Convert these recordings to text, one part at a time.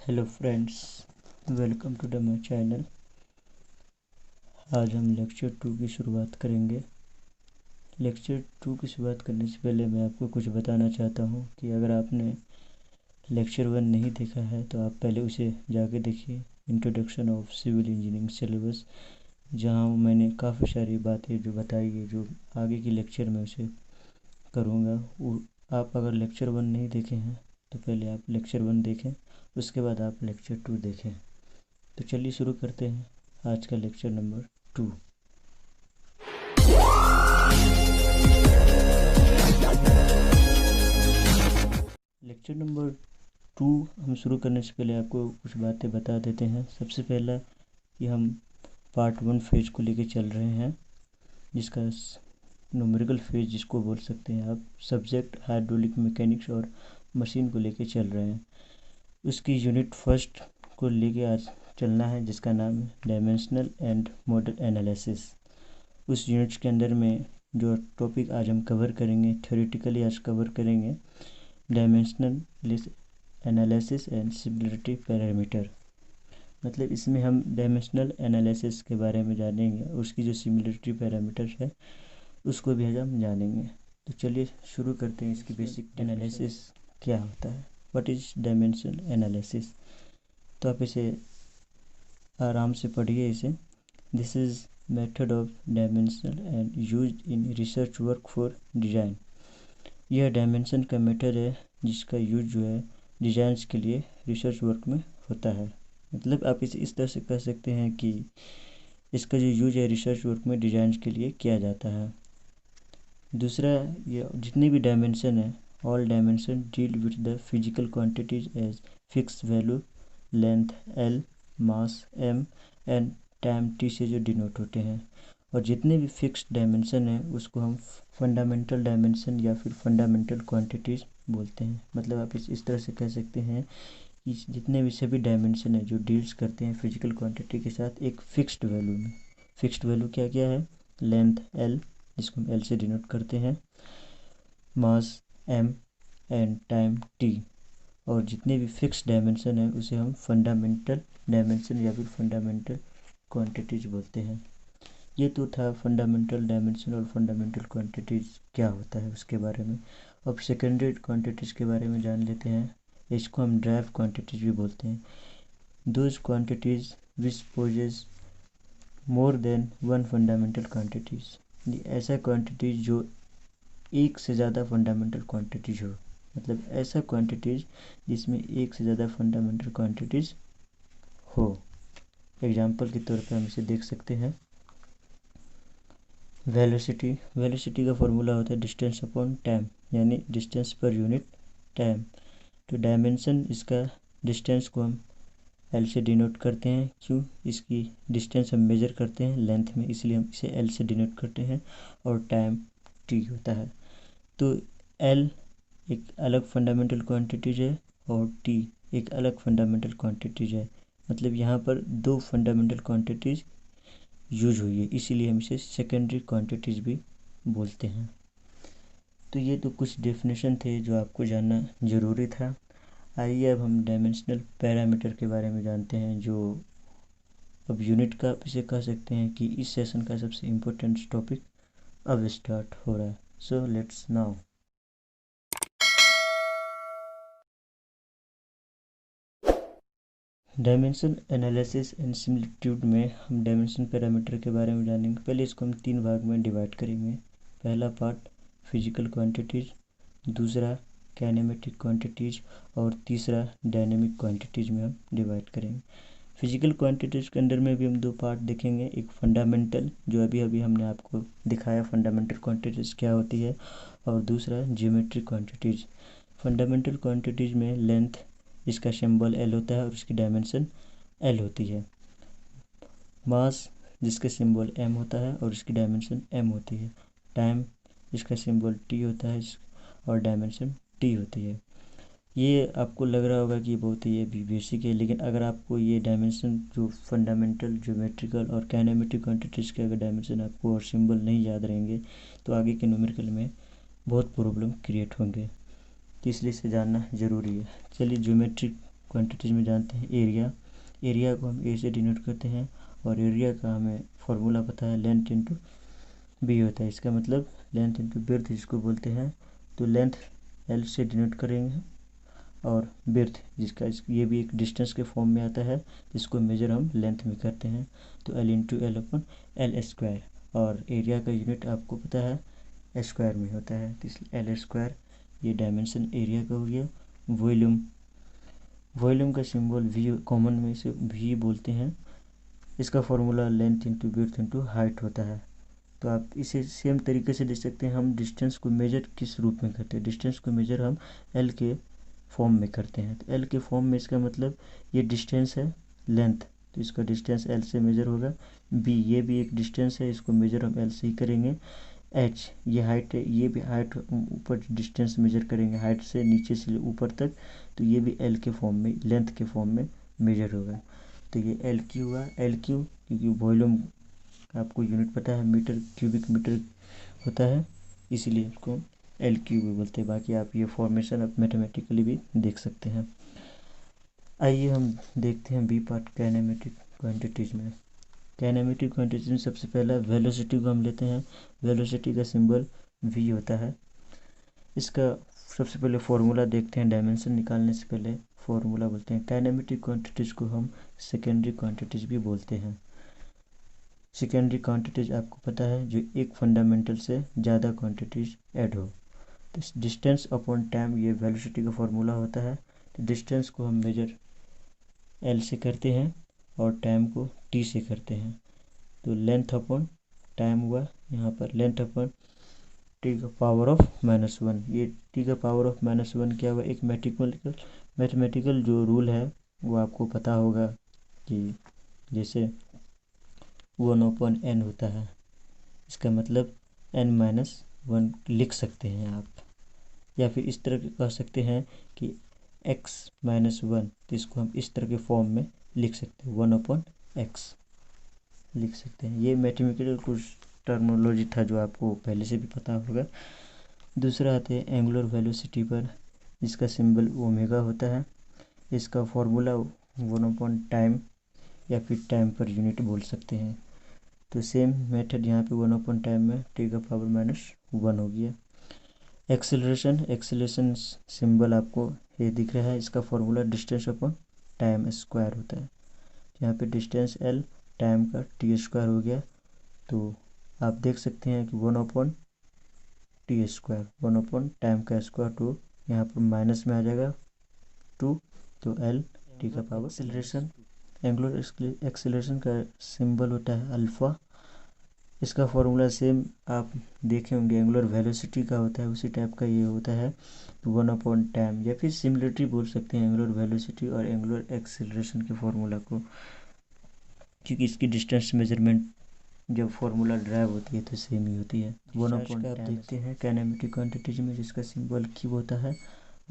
Hello friends, welcome to the my channel. आज हम lecture 2 की शुरुआत करेंगे। लेक्चर 2 की शुरुआत करने से पहले मैं आपको कुछ बताना चाहता हूँ कि अगर आपने लेक्चर 1 नहीं देखा है तो आप पहले उसे जाके देखिए, introduction of civil engineering syllabus, जहाँ मैंने काफ़ी सारी बातें जो बताई है जो आगे की लेक्चर में उसे करूँगा। आप अगर लेक्चर 1 नहीं देखे हैं तो पहले आप लेक्चर 1 देखें, उसके बाद आप लेक्चर 2 देखें। तो चलिए शुरू करते हैं आज का लेक्चर नंबर 2। लेक्चर नंबर 2 हम शुरू करने से पहले आपको कुछ बातें बता देते हैं। सबसे पहला कि हम पार्ट 1 फेज को लेके चल रहे हैं, जिसका न्यूमेरिकल फेज जिसको बोल सकते हैं आप, सब्जेक्ट हाइड्रोलिक मैकेनिक्स और मशीन को लेके चल रहे हैं। उसकी यूनिट फर्स्ट को लेके आज चलना है, जिसका नाम है डायमेंशनल एंड मॉडल एनालिसिस। उस यूनिट के अंदर में जो टॉपिक आज हम कवर करेंगे, थ्योरेटिकली आज कवर करेंगे dimensional analysis and similarity parameter. मतलब इसमें हम डायमेंशनल एनालिसिस के बारे में जानेंगे, उसकी जो सिमिलरिटी पैरामीटर है उसको भी आज हम जानेंगे। तो चलिए शुरू करते हैं। इसकी बेसिक एनालिसिस क्या होता है, व्हाट इज डायमेंशनल एनालिसिस। तो आप इसे आराम से पढ़िए इसे। This is method of dimensional and used in research work for design. यह डायमेंशन का मेथड है जिसका यूज जो है डिज़ाइंस के लिए रिसर्च वर्क में होता है। मतलब आप इसे इस तरह से कह सकते हैं कि इसका जो यूज है रिसर्च वर्क में डिज़ाइंस के लिए किया जाता है। दूसरा, ये जितनी भी डायमेंशन है, all dimension deal with the physical quantities as fix value, length L, mass M and time T से जो डिनोट होते हैं। और जितने भी फिक्स्ड डायमेंशन हैं उसको हम फंडामेंटल डायमेंशन या फिर फंडामेंटल क्वांटिटीज़ बोलते हैं। मतलब आप इस तरह से कह सकते हैं कि जितने भी सभी डायमेंशन है जो डील्स करते हैं फिजिकल क्वांटिटी के साथ एक फिक्स्ड वैल्यू में। फिक्स्ड वैल्यू क्या क्या है? लेंथ L, जिसको हम L से डिनोट करते हैं, मास M एंड टाइम T। और जितने भी फिक्स डायमेंशन है उसे हम फंडामेंटल डायमेंशन या फिर फंडामेंटल क्वांटिटीज बोलते हैं। ये तो था फंडामेंटल डायमेंशन और फंडामेंटल क्वांटिटीज क्या होता है उसके बारे में। अब सेकेंडरी क्वांटिटीज के बारे में जान लेते हैं। इसको हम ड्राइव क्वांटिटीज भी बोलते हैं। Those quantities which possess more than one fundamental quantities. ऐसा क्वांटिटीज जो एक से ज़्यादा फंडामेंटल क्वांटिटीज हो। मतलब ऐसा क्वांटिटीज जिसमें एक से ज़्यादा फंडामेंटल क्वांटिटीज हो। एग्जाम्पल के तौर पर हम इसे देख सकते हैं। वेलोसिटी का फॉर्मूला होता है डिस्टेंस अपॉन टाइम, यानी डिस्टेंस पर यूनिट टाइम। तो डायमेंशन, इसका डिस्टेंस को हम L से डिनोट करते हैं। क्यों? इसकी डिस्टेंस हम मेजर करते हैं लेंथ में, इसलिए हम इसे L से डिनोट करते हैं। और टाइम T होता है। तो L एक अलग फंडामेंटल क्वांटिटीज है और T एक अलग फंडामेंटल क्वांटिटीज है। मतलब यहाँ पर दो फंडामेंटल क्वांटिटीज यूज हुई है, इसीलिए हम इसे सेकेंडरी क्वांटिटीज भी बोलते हैं। तो ये तो कुछ डेफिनेशन थे जो आपको जानना ज़रूरी था। आइए अब हम डायमेंशनल पैरामीटर के बारे में जानते हैं, जो अब यूनिट का आप इसे कह सकते हैं कि इस सेशन का सबसे इम्पोर्टेंट टॉपिक अब स्टार्ट हो रहा है। So let's now. Dimension analysis and similitude में हम डायमेंशन पैरामीटर के बारे में जानेंगे। पहले इसको हम 3 भाग में डिवाइड करेंगे। पहला पार्ट फिजिकल क्वांटिटीज, दूसरा काइनेमेटिक क्वांटिटीज और तीसरा डायनेमिक क्वांटिटीज में हम डिवाइड करेंगे। फिजिकल क्वांटिटीज के अंदर में भी हम 2 पार्ट देखेंगे। एक फंडामेंटल, जो अभी अभी हमने आपको दिखाया फंडामेंटल क्वांटिटीज क्या होती है, और दूसरा ज्योमेट्रिक क्वांटिटीज। फंडामेंटल क्वांटिटीज में लेंथ, इसका सिंबल L होता है और उसकी डायमेंशन L होती है। मास, जिसका सिंबल M होता है और उसकी डायमेंशन M होती है। टाइम, जिसका सिंबल T होता है और डायमेंशन T होती है। ये आपको लग रहा होगा कि ये बहुत ही भी बेसिक है, लेकिन अगर आपको ये डायमेंशन जो फंडामेंटल, ज्योमेट्रिकल और काइनेमेटिक क्वांटिटीज़ के अगर डायमेंशन आपको और सिंबल नहीं याद रहेंगे तो आगे के न्यूमेरिकल में बहुत प्रॉब्लम क्रिएट होंगे। तो इसलिए इसे जानना ज़रूरी है। चलिए ज्योमेट्रिक क्वांटिटीज में जानते हैं एरिया। एरिया को हम ए से डिनोट करते हैं और एरिया का हमें फॉर्मूला पता है, लेंथ इंटू बी होता है। इसका मतलब लेंथ इंटू बिर्थ जिसको बोलते हैं, तो लेंथ एल से डिनोट करेंगे और बिर्थ जिसका ये भी एक डिस्टेंस के फॉर्म में आता है, जिसको मेजर हम लेंथ में करते हैं, तो L into L upon L square. और एरिया का यूनिट आपको पता है स्क्वायर में होता है, तो इसलिए एल स्क्वायर ये डायमेंशन एरिया का हो गया। वॉल्यूम, वॉल्यूम का सिंबल वी, कॉमन में इसे वी बोलते हैं। इसका formula length into breadth into height होता है। तो आप इसे सेम तरीके से देख सकते हैं। हम डिस्टेंस को मेजर किस रूप में करते हैं, डिस्टेंस को मेजर हम एल के फॉर्म में करते हैं। तो एल के फॉर्म में इसका मतलब ये डिस्टेंस है लेंथ, तो इसका डिस्टेंस एल से मेजर होगा। बी, ये भी एक डिस्टेंस है, इसको मेजर हम एल से ही करेंगे। एच, ये हाइट है, ये भी हाइट ऊपर डिस्टेंस मेजर करेंगे हाइट से नीचे से ऊपर तक, तो ये भी एल के फॉर्म में, लेंथ के फॉर्म में मेजर होगा। तो ये एल क्यू हुआ, एल क्यू क्योंकि वॉल्यूम आपको यूनिट पता है मीटर क्यूबिक मीटर होता है, इसीलिए इसको एल क्यू भी बोलते हैं। बाकी आप ये फॉर्मेशन आप मैथमेटिकली भी देख सकते हैं। आइए हम देखते हैं बी पार्ट काइनेमेटिक क्वांटिटीज में। काइनेमेटिक क्वांटिटीज में सबसे पहला वेलोसिटी को हम लेते हैं। वेलोसिटी का सिंबल वी होता है। इसका सबसे पहले फॉर्मूला देखते हैं। डायमेंशन निकालने से पहले फॉर्मूला बोलते हैं। काइनेमेटिक क्वांटिटीज को हम सेकेंडरी क्वांटिटीज भी बोलते हैं। सेकेंडरी क्वांटिटीज आपको पता है जो एक फंडामेंटल से ज़्यादा क्वांटिटीज ऐड हो। तो डिस्टेंस अपॉन टाइम ये वेलोसिटी का फॉर्मूला होता है। तो डिस्टेंस को हम मेजर एल से करते हैं और टाइम को टी से करते हैं। तो लेंथ अपॉन टाइम हुआ, यहाँ पर लेंथ अपॉन टी का पावर ऑफ -1। ये टी का पावर ऑफ -1 क्या हुआ, एक मैथमेटिकल जो रूल है वो आपको पता होगा कि जैसे 1/n होता है, इसका मतलब n-1 लिख सकते हैं आप, या फिर इस तरह कह सकते हैं कि x-1, तो इसको हम इस तरह के फॉर्म में लिख सकते हैं, 1/x लिख सकते हैं। ये मैथमेटिकल कुछ टर्मिनोलॉजी था जो आपको पहले से भी पता होगा। दूसरा आते हैं एंगुलर वेलोसिटी पर, जिसका सिंबल ओमेगा होता है। इसका फॉर्मूला 1/टाइम या फिर टाइम पर यूनिट बोल सकते हैं। तो सेम मेथड यहाँ पे 1/टाइम में टी का पावर -1 हो गया। एक्सेलरेशन, एक्सेलरेशन सिंबल आपको ये दिख रहा है, इसका formula distance upon time square होता है। यहाँ पे डिस्टेंस एल, टाइम का टी स्क्वायर हो गया। तो आप देख सकते हैं कि 1/टी स्क्वायर, 1/टाइम का स्क्वायर, तो यहाँ पर माइनस में आ जाएगा 2, तो एल टी का पावर। एक्सेलरेशन, एंगुलर एक्सेलरेशन का सिंबल होता है अल्फ़ा। इसका फॉर्मूला सेम आप देखे होंगे, एंगुलर वेलोसिटी का होता है, उसी टाइप का ये होता है। तो 1/टाइम या फिर सिमिलिटी बोल सकते हैं एंगुलर वेलोसिटी और एंगुलर एक्सेलरेशन के फॉर्मूला को, क्योंकि इसकी डिस्टेंस मेजरमेंट जब फॉर्मूला ड्राइव होती है तो सेम ही होती है। 1/टाइम आप देखते हैं काइनेमेटिक क्वांटिटीज में, जिसका सिंबल क्यू होता है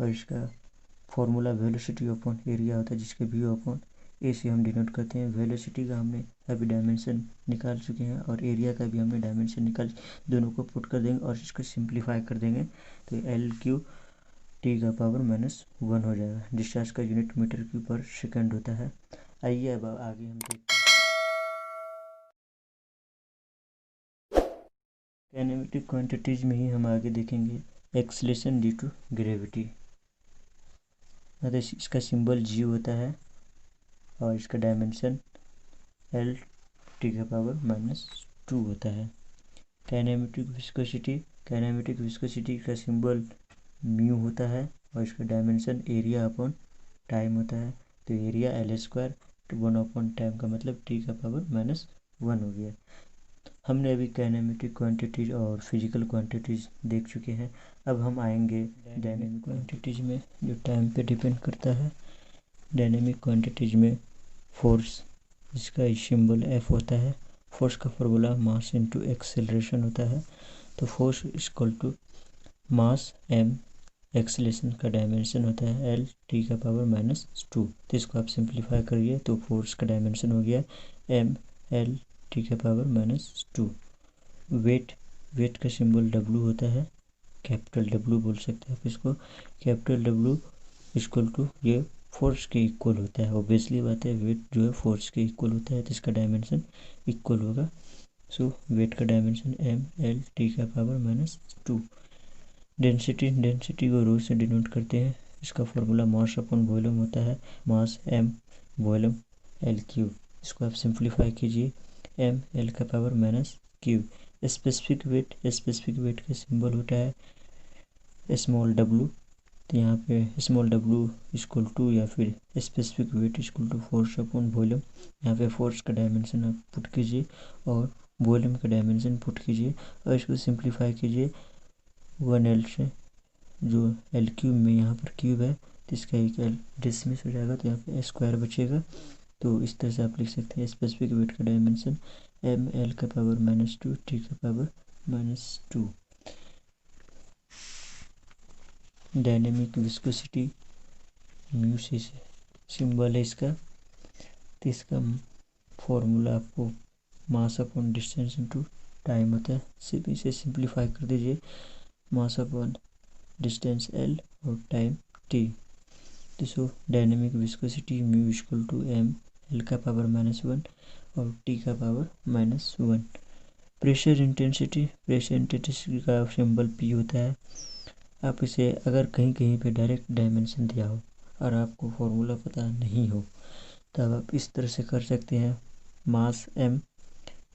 और इसका फॉर्मूला वेलोसिटी अपॉन एरिया होता है, जिसके वी अपॉन ए से हम डिनोट करते हैं। वेलोसिटी का हमने अभी डायमेंशन निकाल चुके हैं और एरिया का भी हमने डायमेंशन निकाल, दोनों को पुट कर देंगे और इसको सिंप्लीफाई कर देंगे, तो एल क्यू टी का पावर -1 हो जाएगा। डिस्चार्ज का यूनिट मीटर क्यूब पर सेकंड होता है। आइए अब आगे हम देखते हैं काइनेमेटिक क्वांटिटीज में ही हम आगे देखेंगे एक्सेलरेशन ड्यू टू ग्रेविटी। इसका सिंबल जी होता है और इसका डायमेंशन एल टी का पावर -2 होता है। काइनेमेटिक विस्कोसिटी, काइनेमेटिक विस्कोसिटी का सिंबल म्यू होता है और इसका डायमेंशन एरिया अपॉन टाइम होता है। तो एरिया एल स्क्वायर, 1/टाइम का मतलब टी का पावर -1 हो गया। हमने अभी काइनेमेटिक क्वांटिटीज और फिजिकल क्वांटिटीज देख चुके हैं। अब हम आएंगे डायनेमिक क्वांटिटीज में, जो टाइम पे डिपेंड करता है। डायनेमिक क्वांटिटीज में फोर्स, इसका सिंबल एफ होता है। फोर्स का फॉर्मूला मास इनटू एक्सेलरेशन होता है। तो force equal to mass M, acceleration का डायमेंशन होता है एल टी का पावर -2। तो इसको आप सिंप्लीफाई करिए तो फोर्स का डायमेंशन हो गया एम एल टी का पावर -2। वेट, वेट का सिंबल डब्लू होता है, कैपिटल डब्लू बोल सकते हैं आप इसको। कैपिटल डब्लू इक्वल टू ये फोर्स के इक्वल होता है। ऑब्वियसली बात है, वेट जो है फोर्स के इक्वल होता है, तो इसका डायमेंशन इक्वल होगा। सो वेट का डायमेंशन m/l (T⁻²)-2। डेंसिटी को रो से डिनोट करते हैं। इसका फॉर्मूला मास अपॉन वॉल्यूम होता है, मास m, वॉल्यूम l3। इसको आप सिंप्लीफाई कीजिए, m(l⁻³ स्पेसिफिक वेट का सिंबल होता है स्मॉल w। तो यहाँ पे स्मॉल w इक्वल टू या फिर specific weight equal to force upon volume. यहाँ पे फोर्स का डायमेंशन आप पुट कीजिए और वॉल्यूम का डायमेंशन पुट कीजिए और इसको सिंप्लीफाई कीजिए 1l से, जो l³ में यहाँ पर क्यूब है तो इसका एक l डिसमिस हो जाएगा, तो यहाँ पे स्क्वायर बचेगा। तो इस तरह से आप लिख सकते हैं स्पेसिफिक वेट का dimension m(l⁻²) T⁻²। Dynamic viscosity mu से सिंबल है इसका। तो इसका फॉर्मूला आपको mass upon distance into time होता है। सिर्फ इसे सिंप्लीफाई कर दीजिए, मास अपॉन डिस्टेंस l और टाइम t। तो so dynamic viscosity mu equal to m(l⁻⁻1) और t⁻⁻1। प्रेशर इंटेंसिटी का सिंबल p होता है। आप इसे अगर कहीं कहीं पे डायरेक्ट डायमेंशन दिया हो और आपको फॉर्मूला पता नहीं हो तब आप इस तरह से कर सकते हैं, मास m,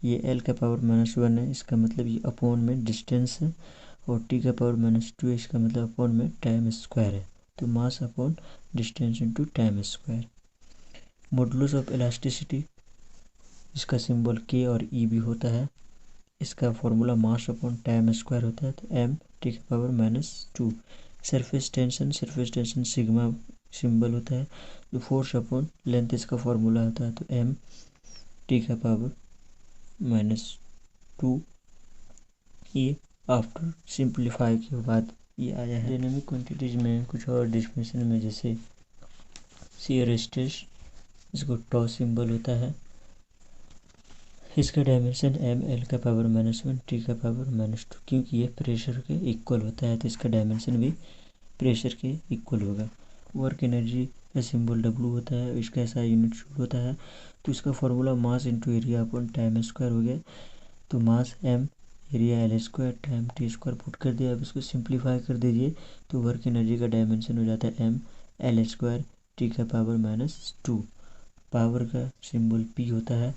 ये l⁻⁻1 है, इसका मतलब ये अपॉन में डिस्टेंस है, और t⁻⁻2 इसका मतलब अपॉन में टाइम स्क्वायर है। तो मास upon distance into time square. Modulus of elasticity, इसका सिंबल k और e भी होता है। इसका formula mass upon time square होता है, तो m(T⁻²). Surface tension sigma symbol होता है। तो फोर्स अपॉन लेंथ इसका फॉर्मूला होता है, तो m(T⁻²). ये आफ्टर सिंप्लीफाई के बाद ये आया है। डायनामिक क्वांटिटीज में कुछ और डेफिनेशन में, जैसे शियर स्ट्रेस, इसको टॉ सिंबल होता है। इसका डायमेंशन m(l⁻⁻1) T⁻⁻², क्योंकि ये प्रेशर के इक्वल होता है तो इसका डायमेंशन भी प्रेशर के इक्वल होगा। वर्क एनर्जी का सिंबल W होता है, इसका ऐसा यूनिट जूल होता है। तो इसका formula mass into area upon time square हो गया। तो मास m, area l² time t² put कर दिया। अब इसको सिंप्लीफाई कर दीजिए तो वर्क एनर्जी का डायमेंशन हो जाता है m(l² T⁻⁻2। पावर का सिंबल p होता है,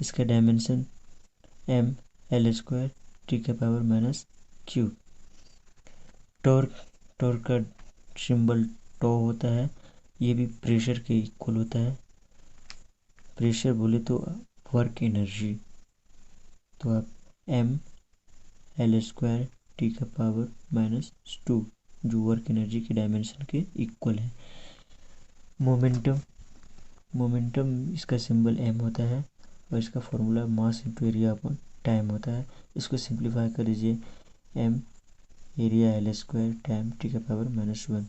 इसका डायमेंशन m(l² T⁻⁻3। टॉर्क का सिंबल टॉ होता है, ये भी प्रेशर के इक्वल होता है। प्रेशर बोले तो वर्क एनर्जी, तो आप m(l² T⁻⁻2 जो वर्क एनर्जी के डायमेंशन के इक्वल है। मोमेंटम इसका सिंबल m होता है और इसका formula mass into area upon time होता है। इसको सिंप्लीफाई कर दीजिए, m area l² time T⁻⁻1।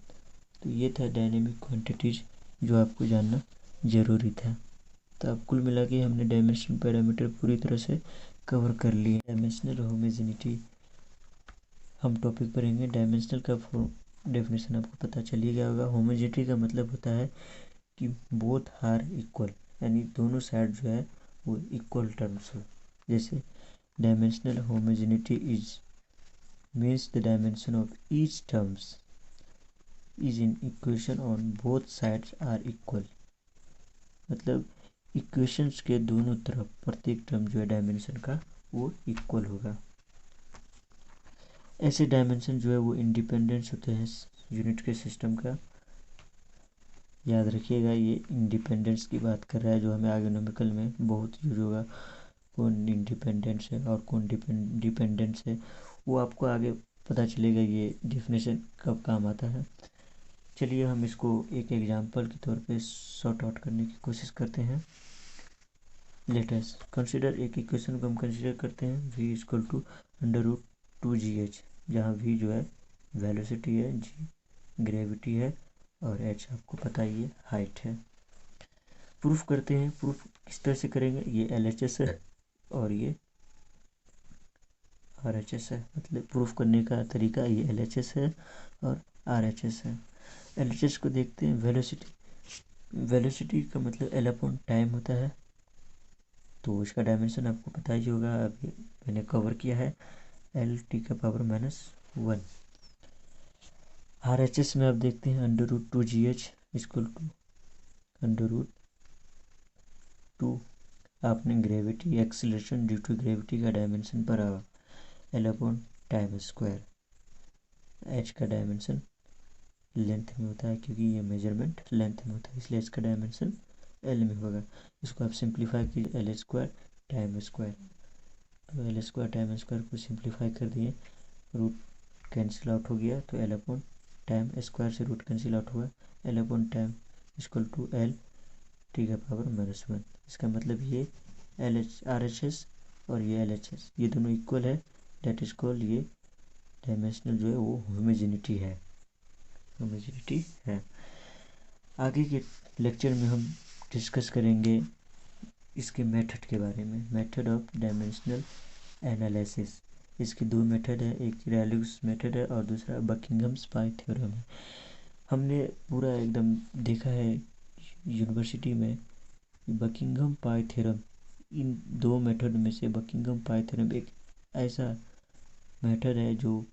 तो ये था डायनेमिक क्वांटिटीज जो आपको जानना ज़रूरी था। तो अब कुल मिला के हमने डायमेंशन पैरामीटर पूरी तरह से कवर कर लिए। डायमेंशनल होमोजेनिटी हम टॉपिक पढ़ेंगे। डायमेंशनल का डेफिनेशन आपको पता चल ही गया होगा। होमोजेनिटी का मतलब होता है कि बोथ आर इक्वल, यानी दोनों साइड जो है वो इक्वल टर्म्स हो। जैसे dimensional homogeneity is means the dimension of each terms is in equation on both sides are equal. मतलब इक्वेशंस के दोनों तरफ प्रत्येक टर्म जो है डायमेंशन का वो इक्वल होगा। ऐसे डायमेंशन जो है वो इंडिपेंडेंस होते हैं यूनिट के सिस्टम का। याद रखिएगा, ये इंडिपेंडेंस की बात कर रहा है, जो हमें आगे न्यूमेरिकल में बहुत यूज होगा। कौन इंडिपेंडेंस है और कौन डिपेंडेंस है, वो आपको आगे पता चलेगा, ये डेफिनेशन कब काम आता है। चलिए हम इसको एक एग्जांपल के तौर पे सॉर्ट आउट करने की कोशिश करते हैं। लेट अस कंसीडर, एक इक्वेशन को हम कंसीडर करते हैं v = √2gh, जहाँ v जो है वेलोसिटी है, g ग्रेविटी है और h आपको पता ही है हाइट है। प्रूफ करते हैं। प्रूफ किस तरह से करेंगे, ये LHS है और ये RHS है। मतलब प्रूफ करने का तरीका, ये LHS है और RHS है। LHS को देखते हैं, वेलोसिटी वेलोसिटी का मतलब एल अपॉन टाइम होता है, तो इसका डायमेंशन आपको पता ही होगा, अभी मैंने कवर किया है, एल टी का पावर -1। आर एच एस में आप देखते हैं √2GH इक्वल टू √2, आपने gravity acceleration due to gravity का डायमेंशन पढ़ा, L upon time square. H का डायमेंशन लेंथ में होता है, क्योंकि ये मेजरमेंट लेंथ में होता है, इसलिए इसका डायमेंशन एल में होगा। इसको आप सिंप्लीफाई कीजिए, एल स्क्वायर टाइम स्क्वायर, तो एल स्क्वायर टाइम स्क्वायर को सिंप्लीफाई कर दिए, रूट कैंसिल आउट हो गया, तो एल अपॉन टाइम स्क्वायर से रूट कैंसिल आउट हुआ, L upon time equal to L T का पावर -1। इसका मतलब ये L H R H S और ये एल एच एस ये दोनों इक्वल है, डेट इज कॉल्ड, ये डायमेंशनल जो है वो होमोजेनिटी है। आगे के लेक्चर में हम डिस्कस करेंगे इसके मेथड के बारे में, मेथड ऑफ डायमेंशनल एनालिसिस। इसके दो मेथड है, एक रैलिस मेथड है और दूसरा बकिंघम्स पाई थ्योरम है। हमने पूरा एकदम देखा है यूनिवर्सिटी में बकिंघम पाई थ्योरम, इन दो मेथड में से बकिंघम पाई थ्योरम एक ऐसा मेथड है जो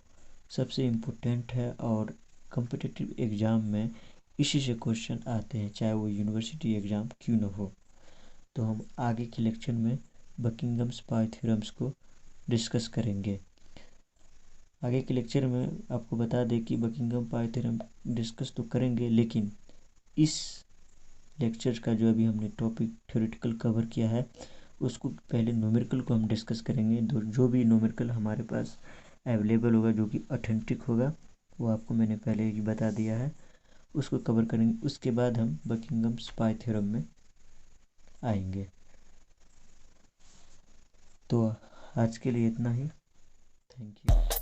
सबसे इम्पोर्टेंट है और कॉम्पिटिटिव एग्ज़ाम में इसी से क्वेश्चन आते हैं, चाहे वो यूनिवर्सिटी एग्ज़ाम क्यों ना हो। तो हम आगे के लेक्चर में बकिंघम्स पाई थ्योरम्स को डिस्कस करेंगे। आगे के लेक्चर में आपको बता दें कि बकिंघम पाई थ्योरम डिस्कस तो करेंगे, लेकिन इस लेक्चर का जो अभी हमने टॉपिक थ्योरेटिकल कवर किया है उसको पहले न्यूमेरिकल को हम डिस्कस करेंगे। जो भी न्यूमेरिकल हमारे पास अवेलेबल होगा, जो कि ऑथेंटिक होगा, वो आपको मैंने पहले ही बता दिया है, उसको कवर करेंगे। उसके बाद हम बकिंघम्स पाई थ्योरम में आएंगे। तो आज के लिए इतना ही, थैंक यू।